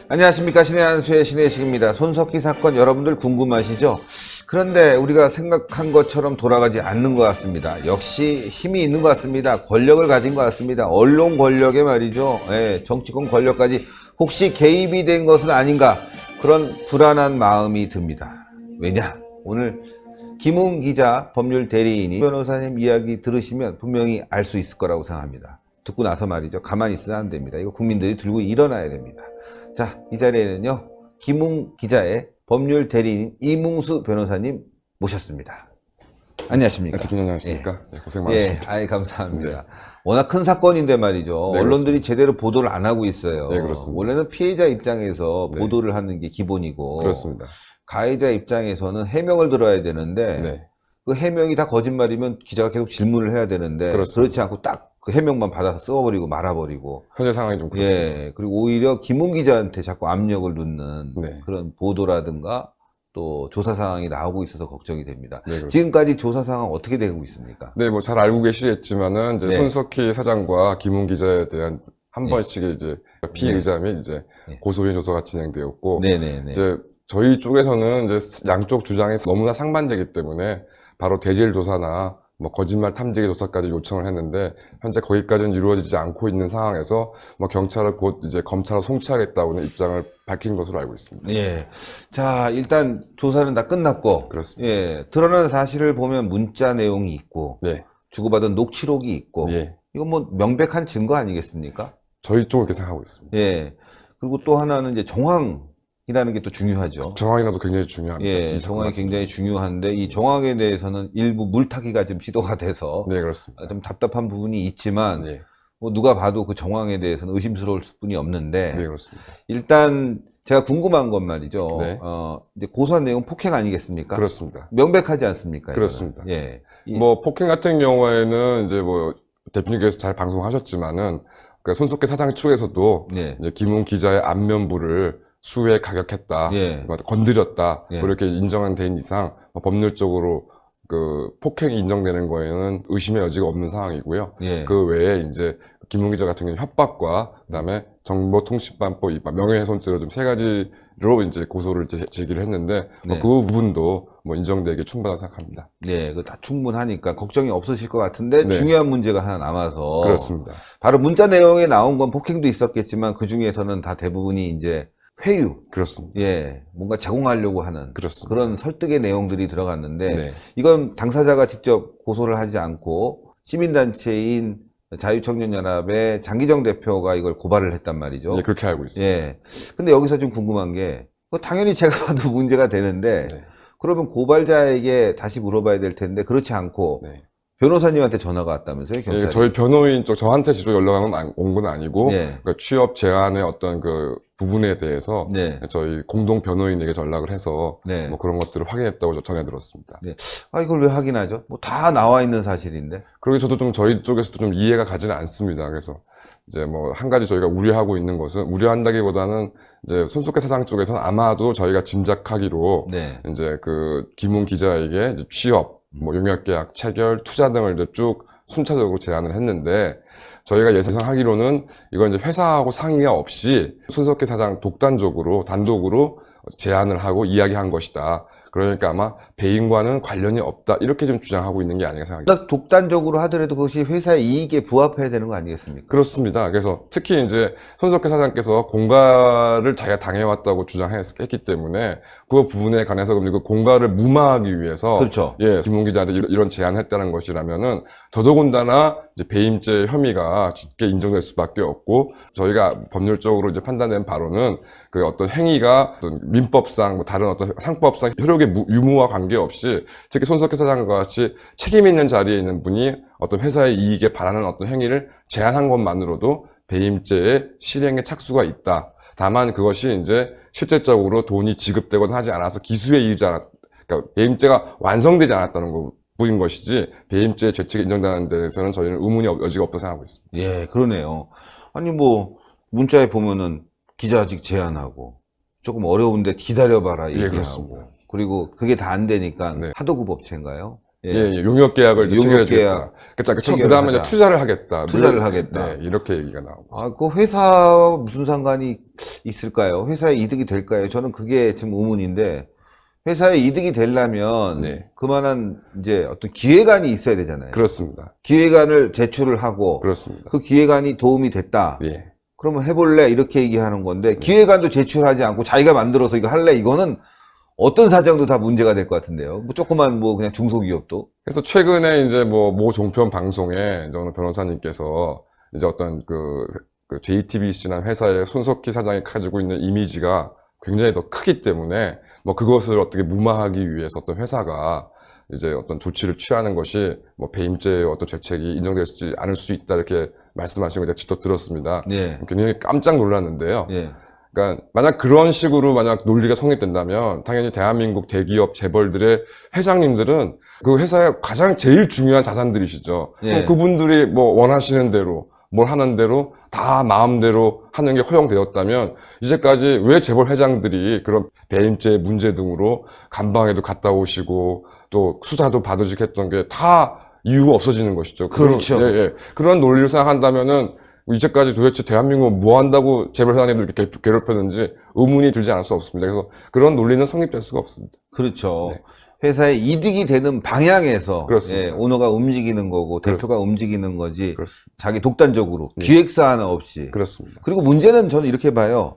안녕하십니까. 신의 한수의 신혜식입니다. 손석희 사건 여러분들 궁금하시죠? 그런데 우리가 생각한 것처럼 돌아가지 않는 것 같습니다. 역시 힘이 있는 것 같습니다. 권력을 가진 것 같습니다. 언론 권력에 말이죠. 예, 정치권 권력까지 혹시 개입이 된 것은 아닌가, 그런 불안한 마음이 듭니다. 왜냐? 오늘 김웅 기자 법률 대리인이 변호사님 이야기 들으시면 분명히 알 수 있을 거라고 생각합니다. 듣고 나서 말이죠. 가만히 있으면 안 됩니다. 이거 국민들이 들고 일어나야 됩니다. 자, 이 자리에는요, 김웅 기자의 법률 대리인 이뭉수 변호사님 모셨습니다. 안녕하십니까? 대표님 안녕하십니까? 예. 네, 고생 많으십니다. 예, 아이, 감사합니다. 네. 워낙 큰 사건인데 말이죠. 네, 언론들이 그렇습니다. 제대로 보도를 안 하고 있어요. 네, 그렇습니다. 원래는 피해자 입장에서 네. 보도를 하는 게 기본이고, 그렇습니다. 가해자 입장에서는 해명을 들어야 되는데, 네. 그 해명이 다 거짓말이면 기자가 계속 질문을 해야 되는데, 그렇습니다. 그렇지 않고 딱 그 해명만 받아서 써버리고 말아버리고. 현재 상황이 좀 그렇습니다. 예, 그리고 오히려 김웅 기자한테 자꾸 압력을 넣는 네. 그런 보도라든가 또 조사 상황이 나오고 있어서 걱정이 됩니다. 네, 그렇습니다. 지금까지 조사 상황 어떻게 되고 있습니까? 네, 뭐 잘 알고 계시겠지만은 이제 네. 손석희 사장과 김웅 기자에 대한 한 네. 번씩의 이제 피의자 및 이제 네. 고소인 조사가 진행되었고, 네네네. 이제 저희 쪽에서는 이제 양쪽 주장이 너무나 상반되기 때문에 바로 대질 조사나 뭐 거짓말 탐지기 조사까지 요청을 했는데, 현재 거기까지는 이루어지지 않고 있는 상황에서 뭐 경찰을 곧 이제 검찰로 송치하겠다고는 입장을 밝힌 것으로 알고 있습니다. 예. 자, 일단 조사는 다 끝났고. 그렇습니다. 예. 드러난 사실을 보면 문자 내용이 있고, 네. 주고받은 녹취록이 있고. 예. 이건 뭐 명백한 증거 아니겠습니까? 저희 쪽은 그렇게 생각하고 있습니다. 예. 그리고 또 하나는 이제 정황이라는 게 또 중요하죠. 정황이라도 굉장히 중요합니다. 예, 이 정황이 사건 굉장히 중요한데, 이 정황에 대해서는 일부 물타기가 좀 시도가 돼서 네, 그렇습니다. 좀 답답한 부분이 있지만, 네, 뭐 누가 봐도 그 정황에 대해서는 의심스러울 수뿐이 없는데, 네, 그렇습니다. 일단 제가 궁금한 건 말이죠. 네. 이제 고소한 내용 폭행 아니겠습니까? 그렇습니다. 명백하지 않습니까? 그렇습니다. 이거는? 예. 뭐 폭행 같은 경우에는 이제 뭐 대표님께서 잘 방송하셨지만은, 그러니까 손석희 사장 측에서도 예. 이제 김웅 기자의 안면부를 수회 가격했다, 예. 뭐 건드렸다, 예. 뭐 이렇게 인정한 데인 이상 뭐 법률적으로 그 폭행이 인정되는 거에는 의심의 여지가 없는 상황이고요. 예. 그 외에 이제 김웅 기자 같은 경우는 협박과 그다음에 정보통신망법 위반, 명예훼손죄로 좀 세 가지로 이제 고소를 제기를 했는데, 네. 그 부분도 뭐 인정되기 충분하다고 생각합니다. 예, 그거 다 충분하니까 걱정이 없으실 것 같은데, 네. 중요한 문제가 하나 남아서. 그렇습니다. 바로 문자 내용에 나온 건 폭행도 있었겠지만, 그 중에서는 다 대부분이 이제 회유. 그렇습니다. 예, 뭔가 제공하려고 하는 그렇습니다. 그런 설득의 내용들이 들어갔는데, 네. 이건 당사자가 직접 고소를 하지 않고 시민단체인 자유청년연합의 장기정 대표가 이걸 고발을 했단 말이죠. 네, 그렇게 알고 있습니다. 예. 근데 여기서 좀 궁금한 게, 당연히 제가 봐도 문제가 되는데, 네. 그러면 고발자에게 다시 물어봐야 될 텐데, 그렇지 않고 네. 변호사님한테 전화가 왔다면서요, 경찰이? 예, 저희 변호인 쪽, 저한테 직접 연락은 온 건 아니고, 네. 그러니까 취업 제한의 어떤 그 부분에 대해서 네. 저희 공동 변호인에게 전락을 해서 네. 뭐 그런 것들을 확인했다고 전해 들었습니다. 이걸 왜 확인하죠? 뭐 다 나와 있는 사실인데. 그리고 저도 좀 저희 쪽에서도 좀 이해가 가지는 않습니다. 그래서 이제 뭐 한 가지 저희가 우려하고 있는 것은, 우려한다기보다는 이제 손석희 사장 쪽에서는 아마도 저희가 짐작하기로 네. 이제 그 김웅 기자에게 이제 취업, 뭐 용역계약 체결, 투자 등을 이제 쭉 순차적으로 제안을 했는데, 저희가 예상하기로는 이건 이제 회사하고 상의가 없이 손석희 사장 독단적으로 단독으로 제안을 하고 이야기한 것이다. 그러니까 아마 배임과는 관련이 없다, 이렇게 좀 주장하고 있는 게 아닌가 생각합니다. 딱 독단적으로 하더라도 그것이 회사의 이익에 부합해야 되는 거 아니겠습니까? 그렇습니다. 그래서 특히 이제 손석희 사장께서 공갈을 자기가 당해왔다고 주장했기 때문에 그 부분에 관해서 그 공갈을 무마하기 위해서, 그렇죠. 예, 김웅 기자한테 이런 제안을 했다는 것이라면은 더더군다나 이제 배임죄 혐의가 짙게 인정될 수밖에 없고, 저희가 법률적으로 이제 판단된 바로는 그 어떤 행위가 어떤 민법상 뭐 다른 어떤 상법상 효력의 유무와 관계없이, 특히 손석희 사장과 같이 책임 있는 자리에 있는 분이 어떤 회사의 이익에 반하는 어떤 행위를 제안한 것만으로도 배임죄의 실행에 착수가 있다. 다만 그것이 이제 실질적으로 돈이 지급되거나 하지 않아서 기수에 이르지 않았, 그러니까 배임죄가 완성되지 않았다는 부인 것이지, 배임죄의 죄책이 인정되는 데에서는 저희는 의문이 여지가 없다고 생각하고 있습니다. 예, 그러네요. 아니, 뭐, 문자에 보면은 기자직 제안하고, 조금 어려운데 기다려봐라 예, 얘기하고, 그렇습니다. 그리고 그게 다 안 되니까 네. 하도급업체인가요? 예, 용역 계약을 이제 용역 체결해주겠다. 그 체결을 다음에 이제 하자. 투자를 하겠다. 투자를 하겠다. 네, 이렇게 얘기가 나오고. 아, 그 회사 무슨 상관이 있을까요? 회사에 이득이 될까요? 저는 그게 지금 의문인데, 회사에 이득이 되려면 네. 그만한 이제 어떤 기획안이 있어야 되잖아요. 그렇습니다. 기획안을 제출을 하고 그렇습니다. 그 기획안이 도움이 됐다. 예. 그러면 해볼래? 이렇게 얘기하는 건데 기획안도 제출하지 않고 자기가 만들어서 이거 할래? 이거는 어떤 사정도 다 문제가 될 것 같은데요. 뭐 조그만 뭐 그냥 중소기업도. 그래서 최근에 이제 모 종편 방송에 이제 어느 변호사님께서 이제 어떤 그 JTBC라는 회사의 손석희 사장이 가지고 있는 이미지가 굉장히 더 크기 때문에 뭐 그것을 어떻게 무마하기 위해서 어떤 회사가 이제 어떤 조치를 취하는 것이 뭐 배임죄의 어떤 죄책이 인정되지 않을 수 있다 이렇게 말씀하신 걸 제가 직접 들었습니다. 예. 굉장히 깜짝 놀랐는데요. 예. 그러니까 만약 그런 식으로 만약 논리가 성립된다면 당연히 대한민국 대기업 재벌들의 회장님들은 그 회사의 가장 제일 중요한 자산들이시죠. 예. 그럼 그분들이 뭐 원하시는 대로 뭘 하는 대로 다 마음대로 하는 게 허용되었다면 이제까지 왜 재벌 회장들이 그런 배임죄 문제 등으로 감방에도 갔다 오시고 또 수사도 받으시고 했던 게 다 이유가 없어지는 것이죠. 그렇죠. 예, 예. 그런 논리를 생각한다면은 이제까지 도대체 대한민국은 뭐 한다고 재벌 회장님들 이렇게 괴롭혔는지 의문이 들지 않을 수 없습니다. 그래서 그런 논리는 성립될 수가 없습니다. 그렇죠. 네. 회사에 이득이 되는 방향에서 그렇습니다. 예, 오너가 움직이는 거고 대표가 그렇습니다. 움직이는 거지 그렇습니다. 자기 독단적으로 네. 기획사 하나 없이. 그렇습니다. 그리고 문제는 저는 이렇게 봐요.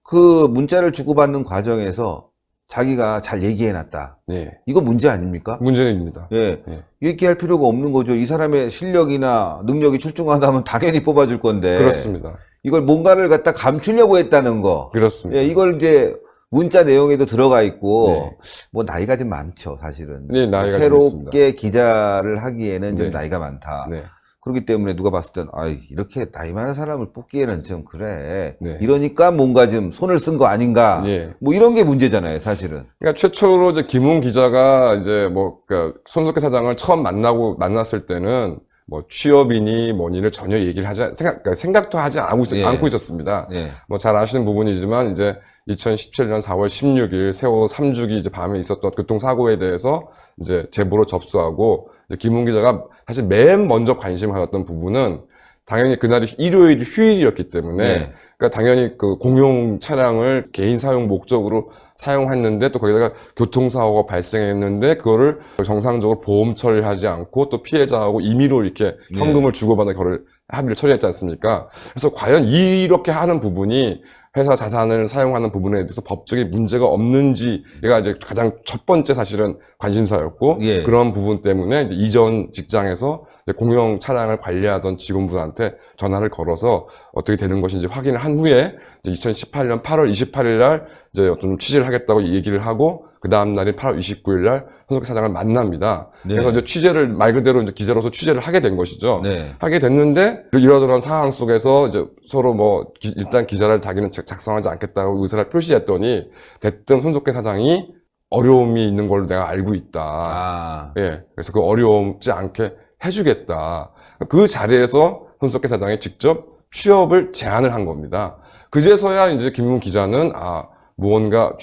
그 문자를 주고받는 과정에서 자기가 잘 얘기해놨다. 예. 이거 문제 아닙니까? 문제입니다. 예. 예. 얘기할 필요가 없는 거죠. 이 사람의 실력이나 능력이 출중하다면 당연히 뽑아줄 건데. 그렇습니다. 이걸 뭔가를 갖다 감추려고 했다는 거. 그렇습니다. 예, 이걸 이제 문자 내용에도 들어가 있고, 네. 뭐 나이가 좀 많죠, 사실은. 네, 나이가 좀 새롭게 기자를 하기에는 좀 네. 나이가 많다. 네. 그렇기 때문에 누가 봤을 땐, 이렇게 나이 많은 사람을 뽑기에는 좀 그래. 네. 이러니까 뭔가 좀 손을 쓴 거 아닌가. 예. 뭐 이런 게 문제잖아요, 사실은. 그러니까 최초로 이제 김웅 기자가 이제 뭐, 그러니까 손석희 사장을 처음 만났을 때는 뭐 취업이니 뭐니를 전혀 얘기를 그러니까 생각도 하지 예. 않고 있었습니다. 예. 뭐 잘 아시는 부분이지만 이제 2017년 4월 16일 세월호 3주기 이제 밤에 있었던 교통사고에 대해서 이제 제보로 접수하고 이제 김웅 기자가 사실 맨 먼저 관심을 가졌던 부분은 당연히 그날이 일요일 휴일이었기 때문에 네. 그러니까 당연히 그 공용 차량을 개인 사용 목적으로 사용했는데 또 거기다가 교통사고가 발생했는데 그거를 정상적으로 보험 처리를 하지 않고 또 피해자하고 임의로 이렇게 네. 현금을 주고받는 거를 합의를 처리했지 않습니까? 그래서 과연 이렇게 하는 부분이 회사 자산을 사용하는 부분에 대해서 법적인 문제가 없는지가 이제 가장 첫 번째 사실은 관심사였고 예. 그런 부분 때문에 이제 이전 직장에서 이제 공용 차량을 관리하던 직원분한테 전화를 걸어서 어떻게 되는 것인지 확인을 한 후에 이제 2018년 8월 28일 날 이제 어떤 취재를 하겠다고 얘기를 하고 그 다음 날인 8월 29일 날 손석희 사장을 만납니다. 네. 그래서 이제 취재를 말 그대로 이제 기자로서 취재를 하게 된 것이죠. 네. 하게 됐는데 이러저러한 상황 속에서 이제 서로 뭐 일단 기자를 자기는 작성하지 않겠다고 의사를 표시했더니 대뜸 손석희 사장이 어려움이 있는 걸로 내가 알고 있다. 예. 그래서 그 어려움지 않게 해주겠다. 그 자리에서 손석희 사장이 직접 취업을 제안을 한 겁니다. 그제서야 이제 김웅 기자는 무언가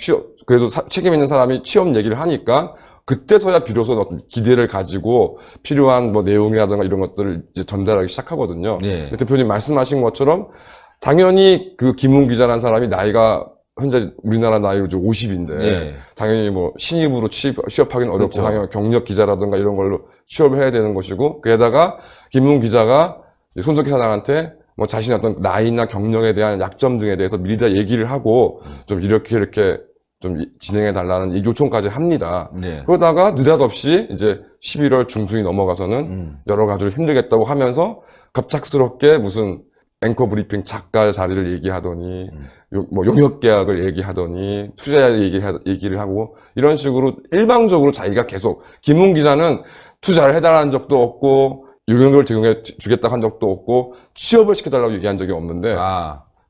그래도 책임 있는 사람이 취업 얘기를 하니까 그때서야 비로소 어떤 기대를 가지고 필요한 뭐 내용이라든가 이런 것들을 이제 전달하기 시작하거든요. 네. 대표님 말씀하신 것처럼 당연히 그 김웅 기자라는 사람이 나이가 현재 우리나라 나이로 이제 50인데 네. 당연히 뭐 신입으로 취업하기는 어렵고 그렇죠. 당연히 경력 기자라든가 이런 걸로 취업을 해야 되는 것이고 게다가 김웅 기자가 손석희 사장한테 뭐 자신의 어떤 나이나 경력에 대한 약점 등에 대해서 미리 다 얘기를 하고 좀 이렇게 좀 진행해 달라는 요청까지 합니다. 네. 그러다가 느닷없이 이제 11월 중순이 넘어가서는 여러 가지로 힘들겠다고 하면서 갑작스럽게 무슨 앵커 브리핑 작가 자리를 얘기하더니 뭐 용역 계약을 얘기하더니 투자 얘기를 하고 이런 식으로 일방적으로 자기가 계속 김웅 기자는 투자를 해달라는 적도 없고 용역을 제공해 주겠다고 한 적도 없고 취업을 시켜달라고 얘기한 적이 없는데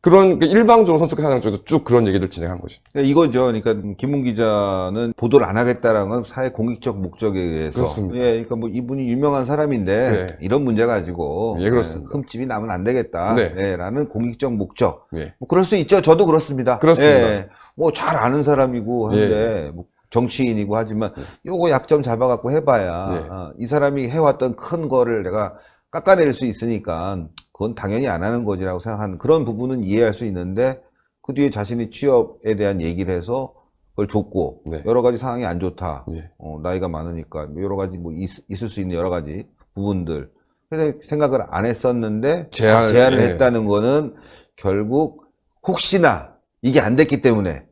그런 일방적으로 손석희 사장 쪽에도 쭉 그런 얘기를 진행한 것입니다. 이거죠. 그러니까 김웅 기자는 보도를 안 하겠다라는 건 사회 공익적 목적에 의해서. 그렇습니다. 예, 그러니까 뭐 이분이 유명한 사람인데 네. 이런 문제 가지고 예, 그렇습니다. 흠집이 나면 안 되겠다. 네. 예, 라는 공익적 목적. 예. 뭐 그럴 수 있죠. 저도 그렇습니다. 그렇습니다. 예, 뭐 잘 아는 사람이고 하는데 뭐 정치인이고 하지만 요거 약점 잡아갖고 해봐야 네. 이 사람이 해왔던 큰 거를 내가 깎아낼 수 있으니까 그건 당연히 안 하는 거지라고 생각하는 그런 부분은 이해할 수 있는데 그 뒤에 자신이 취업에 대한 얘기를 해서 그걸 줬고 네. 여러 가지 상황이 안 좋다. 네. 나이가 많으니까 여러 가지 뭐 있을 수 있는 여러 가지 부분들. 그래서 생각을 안 했었는데 제안을 예. 했다는 거는 결국 혹시나 이게 안 됐기 때문에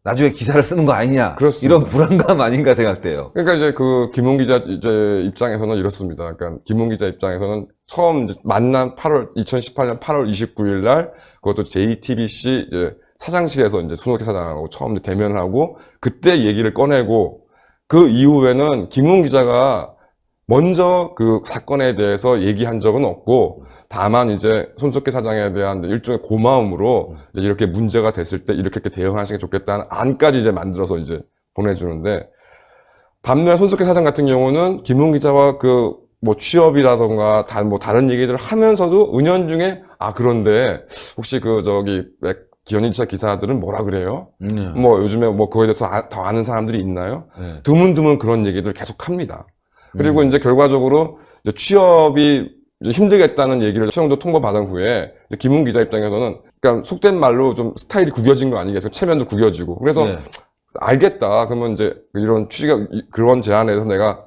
나중에 기사를 쓰는 거 아니냐. 그렇습니다. 이런 불안감 아닌가 생각돼요. 그러니까 이제 그 김웅 기자 이제 입장에서는 이렇습니다. 그러니까 김웅 기자 입장에서는 처음 이제 만난 2018년 8월 29일 날 그것도 JTBC 이제 사장실에서 이제 손석희 사장하고 처음 이제 대면을 하고 그때 얘기를 꺼내고 그 이후에는 김웅 기자가 먼저 그 사건에 대해서 얘기한 적은 없고 다만 이제 손석희 사장에 대한 일종의 고마움으로 이제 이렇게 문제가 됐을 때 이렇게 대응하시는 게 좋겠다는 안까지 이제 만들어서 이제 보내주는데 반면 손석희 사장 같은 경우는 김웅 기자와 그 뭐 취업이라던가 다른 얘기들을 하면서도 은연중에 그런데 혹시 그 기현이차 기사들은 뭐라 그래요? 뭐 요즘에 뭐 그거에 대해서 더 아는 사람들이 있나요? 네. 드문드문 그런 얘기들을 계속 합니다. 그리고 이제 결과적으로 이제 취업이 이제 힘들겠다는 얘기를 채용도 통보받은 후에 이제 김웅 기자 입장에서는 그러니까 속된 말로 좀 스타일이 구겨진 거 아니겠어요? 체면도 구겨지고. 그래서 네. 알겠다. 그러면 이제 이런 그런 제안에 대해서 내가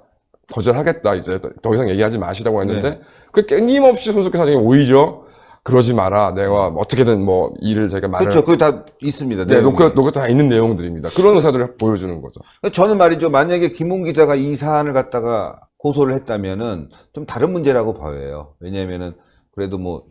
거절하겠다. 이제 더 이상 얘기하지 마시라고 했는데 네. 그 끊임없이 손석희 사장이 오히려 그러지 마라. 내가 어떻게든 뭐 일을 제가 말을 그렇죠. 그게 다 있습니다. 네, 내용이. 녹화 다 있는 내용들입니다. 그런 의사들을 보여주는 거죠. 저는 말이죠. 만약에 김웅 기자가 이 사안을 갖다가 고소를 했다면은 좀 다른 문제라고 보여요. 왜냐면은 그래도 뭐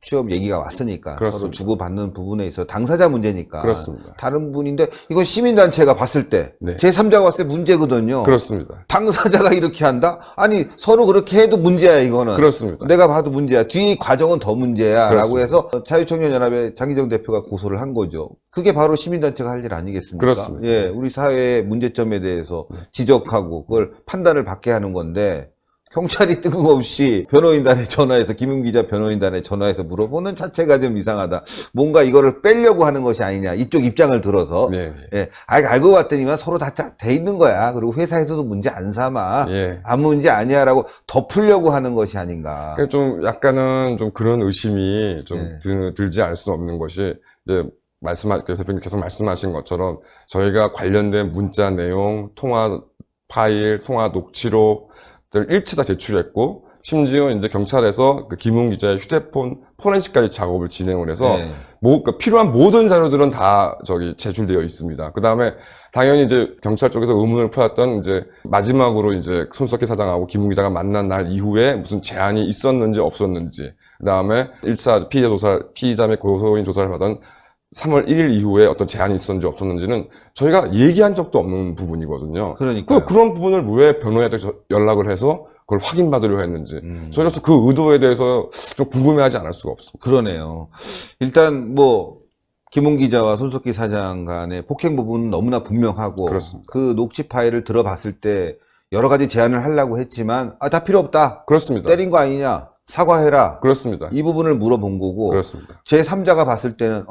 취업 얘기가 왔으니까 그렇습니다. 서로 주고받는 부분에 있어 당사자 문제니까 그렇습니다. 다른 분인데 이건 시민단체가 봤을 때 네. 제3자가 봤을 때 문제거든요. 그렇습니다. 당사자가 이렇게 한다? 아니 서로 그렇게 해도 문제야 이거는. 그렇습니다. 내가 봐도 문제야. 뒤 과정은 더 문제야. 라고 그렇습니다. 해서 자유청년연합의 장기정 대표가 고소를 한 거죠. 그게 바로 시민단체가 할 일 아니겠습니까? 그렇습니다. 예, 우리 사회의 문제점에 대해서 지적하고 그걸 판단을 받게 하는 건데 경찰이 뜬금없이 변호인단에 전화해서 김웅 기자 변호인단에 전화해서 물어보는 자체가 좀 이상하다. 뭔가 이거를 빼려고 하는 것이 아니냐. 이쪽 입장을 들어서. 네. 예, 알고 봤더니만 서로 다 돼 있는 거야. 그리고 회사에서도 문제 안 삼아. 예. 아무 문제 아니야라고 덮으려고 하는 것이 아닌가. 그러니까 좀 약간은 좀 그런 의심이 좀 네. 들지 않을 수는 없는 것이 이제 대표님 계속 말씀하신 것처럼 저희가 관련된 문자 내용, 통화 파일, 통화 녹취록 일체 다 제출했고 심지어 이제 경찰에서 그 김웅 기자의 휴대폰 포렌식까지 작업을 진행을 해서 네. 그러니까 필요한 모든 자료들은 다 제출되어 있습니다. 그 다음에 당연히 이제 경찰 쪽에서 의문을 풀었던 이제 마지막으로 이제 손석희 사장하고 김웅 기자가 만난 날 이후에 무슨 제안이 있었는지 없었는지, 그 다음에 1차 피의자 및 고소인 조사를 받은 3월 1일 이후에 어떤 제안이 있었는지 없었는지는 저희가 얘기한 적도 없는 부분이거든요. 그러니까요. 그런 부분을 왜 변호인한테 연락을 해서 그걸 확인받으려 했는지 저희로서 그 의도에 대해서 좀 궁금해하지 않을 수가 없습니다. 그러네요. 일단 뭐 김웅 기자와 손석희 사장 간의 폭행 부분은 너무나 분명하고 그렇습니다. 그 녹취 파일을 들어봤을 때 여러 가지 제안을 하려고 했지만 다 필요 없다. 그렇습니다. 때린 거 아니냐. 사과해라. 그렇습니다. 이 부분을 물어본 거고 그렇습니다. 제3자가 봤을 때는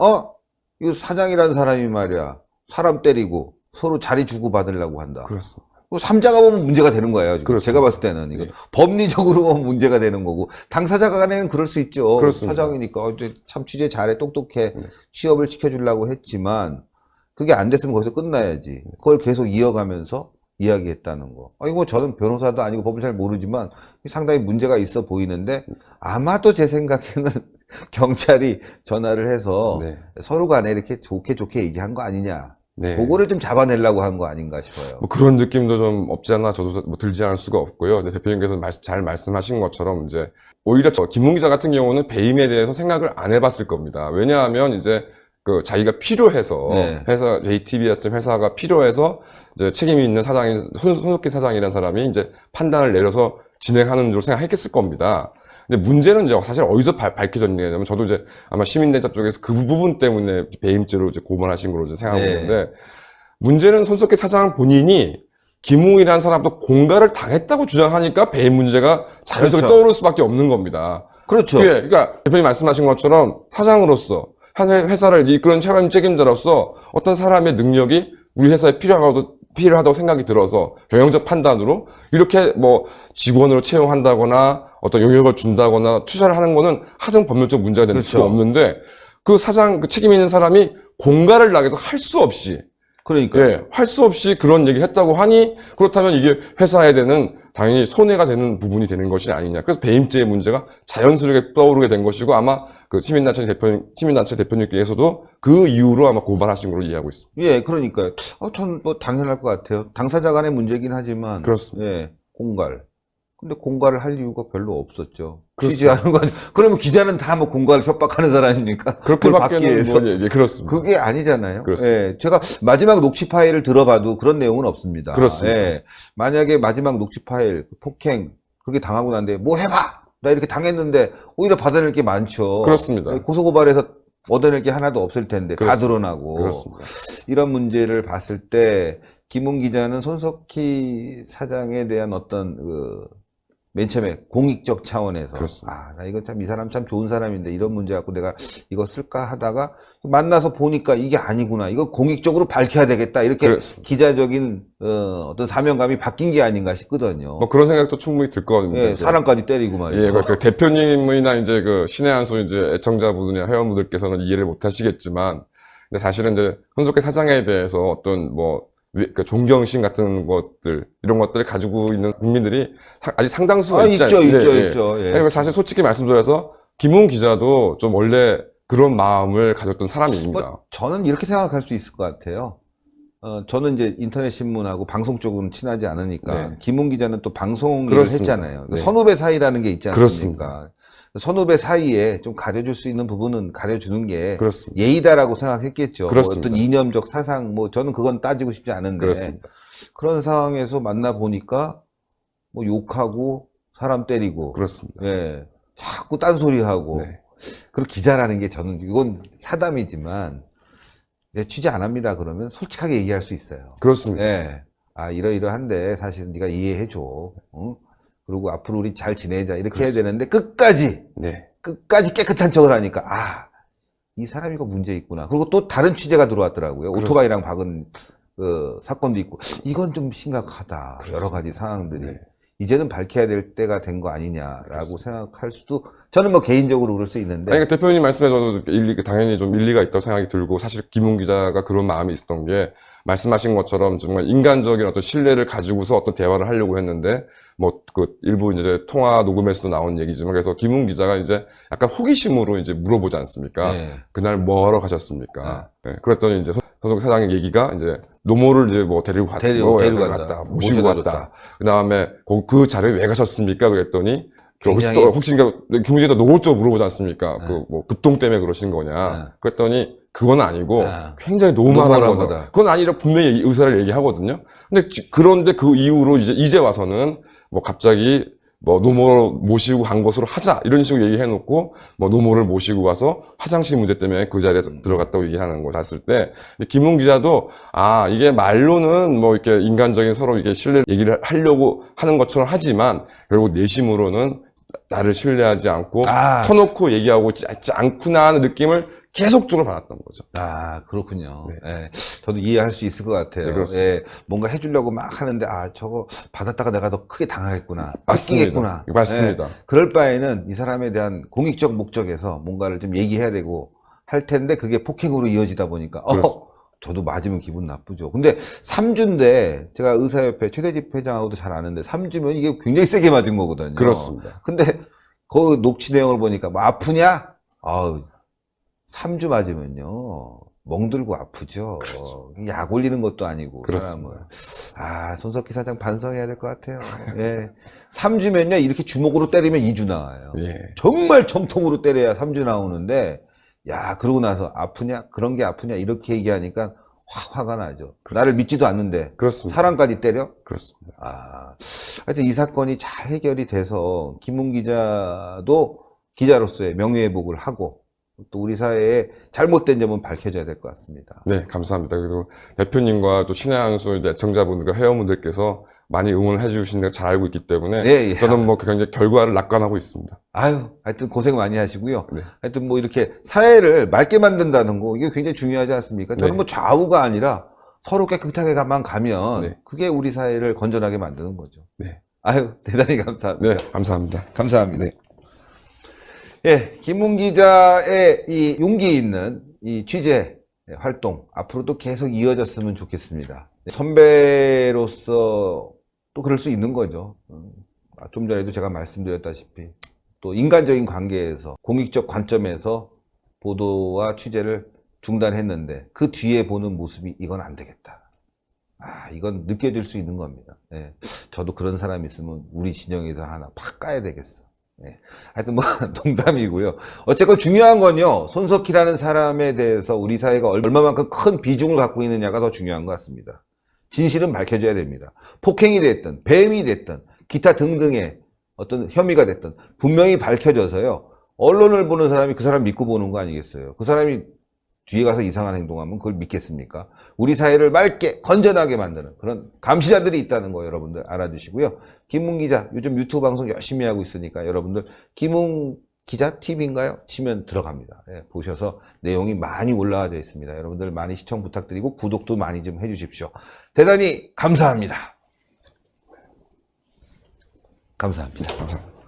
이거 사장이라는 사람이 말이야. 사람 때리고 서로 자리 주고 받으려고 한다. 그렇습니다. 3자가 보면 문제가 되는 거예요. 지금. 그렇습니다. 제가 봤을 때는 이거 네. 법리적으로 보면 문제가 되는 거고 당사자 간에는 그럴 수 있죠. 그렇습니다. 사장이니까 이제 참 취재 잘해 똑똑해 취업을 시켜주려고 했지만 그게 안 됐으면 거기서 끝나야지. 그걸 계속 이어가면서 이야기했다는 거. 이거 저는 변호사도 아니고 법을 잘 모르지만 상당히 문제가 있어 보이는데 아마도 제 생각에는 경찰이 전화를 해서 네. 서로 간에 이렇게 좋게 얘기한 거 아니냐. 네. 그거를 좀 잡아내려고 한 거 아닌가 싶어요. 뭐 그런 느낌도 좀 없지 않아 저도 뭐 들지 않을 수가 없고요. 이제 대표님께서 잘 말씀하신 것처럼 이제 오히려 김웅 기자 같은 경우는 배임에 대해서 생각을 안 해봤을 겁니다. 왜냐하면 이제 그 자기가 필요해서 네. 회사 JTBS 회사가 필요해서 이제 책임이 있는 사장인 손석희 사장이라는 사람이 이제 판단을 내려서 진행하는 줄 생각했겠을 겁니다. 근데 문제는 이제 사실 어디서 밝혀졌냐면 저도 이제 아마 시민단체 쪽에서 그 부분 때문에 배임죄로 이제 고발하신 걸로 이제 생각하고 네. 있는데 문제는 손석희 사장 본인이 김웅이라는 사람도 공갈을 당했다고 주장하니까 배임 문제가 자연스럽게 그렇죠. 떠오를 수밖에 없는 겁니다. 그렇죠. 그러니까 대표님 말씀하신 것처럼 사장으로서 한 회사를 이끄는 책임자로서 어떤 사람의 능력이 우리 회사에 필요하다고 생각이 들어서 경영적 판단으로 이렇게 뭐 직원으로 채용한다거나 어떤 영역을 준다거나 투자를 하는 거는 하등 법률적 문제가 될 수가 그렇죠. 없는데 그 사장, 그 책임 있는 사람이 공갈을 나가서 할 수 없이 그러니까 예, 할 수 없이 그런 얘기를 했다고 하니 그렇다면 이게 회사에 대는 당연히 손해가 되는 부분이 되는 것이 아니냐. 그래서 배임죄의 문제가 자연스럽게 떠오르게 된 것이고 아마 그 시민단체 대표님께서도 그 이유로 아마 고발하신 걸로 이해하고 있습니다. 예, 그러니까요. 전 뭐 당연할 것 같아요. 당사자 간의 문제긴 하지만. 그렇습니다. 예, 공갈. 근데 공갈을 할 이유가 별로 없었죠. 그렇습니다. 취재하는 건, 그러면 기자는 다 뭐 공갈을 협박하는 사람입니까? 그걸 받기 그렇게밖에는 위해서. 뭐, 예, 그렇습니다. 그게 아니잖아요. 그렇습니다. 예, 제가 마지막 녹취 파일을 들어봐도 그런 내용은 없습니다. 그렇습니다. 예, 만약에 마지막 녹취 파일, 폭행, 그렇게 당하고 난데, 뭐 해봐! 나 이렇게 당했는데, 오히려 받아낼 게 많죠. 그렇습니다. 예, 고소고발해서 얻어낼 게 하나도 없을 텐데, 다 그렇습니다. 드러나고. 그렇습니다. 이런 문제를 봤을 때, 김웅 기자는 손석희 사장에 대한 어떤, 맨 처음에 공익적 차원에서 그렇습니다. 나 이거 참 이 사람 참 좋은 사람인데 이런 문제 갖고 내가 이거 쓸까 하다가 만나서 보니까 이게 아니구나. 이거 공익적으로 밝혀야 되겠다. 이렇게 그렇습니다. 기자적인 어떤 사명감이 바뀐 게 아닌가 싶거든요. 뭐 그런 생각도 충분히 들 거거든요. 예, 사람까지 때리고 말이죠. 예, 그 대표님이나 이제 그 신의 한수 이제 애청자분이나 회원분들께서는 이해를 못 하시겠지만, 근데 사실은 이제 손석희 사장에 대해서 어떤 뭐, 그 존경심 같은 것들, 이런 것들을 가지고 있는 국민들이 아직 상당수가 있죠. 예. 그리고 사실 솔직히 말씀드려서 김웅 기자도 좀 원래 그런 마음을 가졌던 사람입니다. 뭐 저는 이렇게 생각할 수 있을 것 같아요. 저는 이제 인터넷 신문하고 방송 쪽은 친하지 않으니까 네. 김웅 기자는 또 방송 일을 그렇습니다. 했잖아요. 네. 선후배 사이라는 게 있지 않습니까? 그렇습니다. 선후배 사이에 좀 가려줄 수 있는 부분은 가려주는 게 그렇습니다. 예의다라고 생각했겠죠. 뭐 그렇습니다. 어떤 이념적 사상, 뭐 저는 그건 따지고 싶지 않은데 그렇습니다. 그런 상황에서 만나 보니까 뭐 욕하고 사람 때리고, 그렇습니다. 예, 자꾸 딴소리하고. 네. 그리고 기자라는 게 저는 이건 사담이지만 이제 취재 안 합니다. 그러면 솔직하게 얘기할 수 있어요. 그렇습니다. 예, 이러이러한데 사실 네가 이해해 줘. 응? 그리고 앞으로 우리 잘 지내자 이렇게 그렇습니다. 해야 되는데 끝까지 네. 깨끗한 척을 하니까 이 사람이 가 문제 있구나. 그리고 또 다른 취재가 들어왔더라고요. 그렇습니다. 오토바이랑 박은 사건도 있고 이건 좀 심각하다. 그렇습니다. 여러 가지 상황들이 네. 이제는 밝혀야 될 때가 된 거 아니냐라고 생각할 수도 저는 뭐 개인적으로 그럴 수 있는데 아니, 그러니까 대표님 말씀에 저도 당연히 좀 일리가 있다고 생각이 들고, 사실 김웅 기자가 그런 마음이 있었던 게, 말씀하신 것처럼 정말 인간적인 어떤 신뢰를 가지고서 어떤 대화를 하려고 했는데, 뭐, 일부 이제 통화 녹음에서도 나온 얘기지만, 그래서 김웅 기자가 이제 약간 호기심으로 이제 물어보지 않습니까? 네. 그날 뭐 하러 가셨습니까? 네, 그랬더니 이제 손석희 사장의 얘기가 이제 노모를 이제 뭐 데리고 갔다. 모시고 갔다. 그 다음에 그 자리에 왜 가셨습니까? 그랬더니, 굉장히- 혹시 김웅 기자가 노골적으로 물어보지 않습니까? 네. 뭐 급동 때문에 그러신 거냐? 네. 그랬더니 그건 아니고 네. 굉장히 노멀한 노멀한 거다. 거다. 그건 아니라 분명히 의사를 얘기하거든요. 그런데 그 이후로 이제 와서는 뭐 갑자기 뭐 노모를 모시고 간 것으로 하자 이런 식으로 얘기해놓고 뭐 노모를 모시고 가서 화장실 문제 때문에 그 자리에 들어갔다고 얘기하는 거 봤을 때 김웅 기자도 이게 말로는 뭐 이렇게 인간적인 서로 이게 신뢰 얘기를 하려고 하는 것처럼 하지만 결국 내심으로는 나를 신뢰하지 않고 터놓고 얘기하고 있지 않구나 하는 느낌을 계속적으로 받았던 거죠. 그렇군요. 네. 예, 저도 이해할 수 있을 것 같아요. 네, 그렇습니다. 예, 뭔가 해주려고 막 하는데, 저거 받았다가 내가 더 크게 당하겠구나. 맞습니다. 뺏기겠구나. 맞습니다. 예, 그럴 바에는 이 사람에 대한 공익적 목적에서 뭔가를 좀 얘기해야 되고 할 텐데, 그게 폭행으로 이어지다 보니까, 그렇습니다. 저도 맞으면 기분 나쁘죠. 근데 3주인데, 제가 의사협회 최대집 회장하고도 잘 아는데, 3주면 이게 굉장히 세게 맞은 거거든요. 그렇습니다. 근데 그 녹취 내용을 보니까, 뭐 아프냐? 3주 맞으면요, 멍들고 아프죠. 그렇죠. 약 올리는 것도 아니고. 그렇습니다. 사람을. 손석희 사장 반성해야 될 것 같아요. 예. 3주면요, 이렇게 주먹으로 때리면 2주 나와요. 예. 정말 정통으로 때려야 3주 나오는데, 그러고 나서 아프냐? 그런 게 아프냐? 이렇게 얘기하니까 확 화가 나죠. 그렇습니다. 나를 믿지도 않는데. 그렇습니다. 사람까지 때려? 그렇습니다. 하여튼 이 사건이 잘 해결이 돼서, 김웅 기자도 기자로서의 명예회복을 하고, 또 우리 사회에 잘못된 점은 밝혀져야 될 것 같습니다. 네, 감사합니다. 그리고 대표님과 또 신의 한수 애청자분들과 회원분들께서 많이 응원을 해주시는 걸 잘 알고 있기 때문에 예. 저는 뭐 굉장히 결과를 낙관하고 있습니다. 하여튼 고생 많이 하시고요. 네. 하여튼 뭐 이렇게 사회를 맑게 만든다는 거, 이게 굉장히 중요하지 않습니까? 저는 네. 뭐 좌우가 아니라 서로 깨끗하게만 가면 네. 그게 우리 사회를 건전하게 만드는 거죠. 네. 아유, 대단히 감사합니다. 네, 감사합니다. 감사합니다. 네. 예, 김문 기자의 이 용기 있는 이 취재 활동 앞으로도 계속 이어졌으면 좋겠습니다. 선배로서 또 그럴 수 있는 거죠. 좀 전에도 제가 말씀드렸다시피 또 인간적인 관계에서 공익적 관점에서 보도와 취재를 중단했는데 그 뒤에 보는 모습이 이건 안 되겠다. 이건 느껴질 수 있는 겁니다. 예, 저도 그런 사람이 있으면 우리 진영에서 하나 팍 까야 되겠어. 네. 하여튼 뭐 농담이고요. 어쨌건 중요한 건요. 손석희라는 사람에 대해서 우리 사회가 얼마만큼 큰 비중을 갖고 있느냐가 더 중요한 것 같습니다. 진실은 밝혀져야 됩니다. 폭행이 됐든 뱀이 됐든 기타 등등의 어떤 혐의가 됐든 분명히 밝혀져서요. 언론을 보는 사람이 그 사람 믿고 보는 거 아니겠어요. 그 사람이 뒤에 가서 이상한 행동하면 그걸 믿겠습니까? 우리 사회를 맑게 건전하게 만드는 그런 감시자들이 있다는 거 여러분들 알아주시고요. 김문 기자 요즘 유튜브 방송 열심히 하고 있으니까 여러분들 김문 기자 TV인가요? 치면 들어갑니다. 예, 보셔서 내용이 많이 올라와져 있습니다. 여러분들 많이 시청 부탁드리고 구독도 많이 좀 해주십시오. 대단히 감사합니다. 감사합니다. 감사합니다.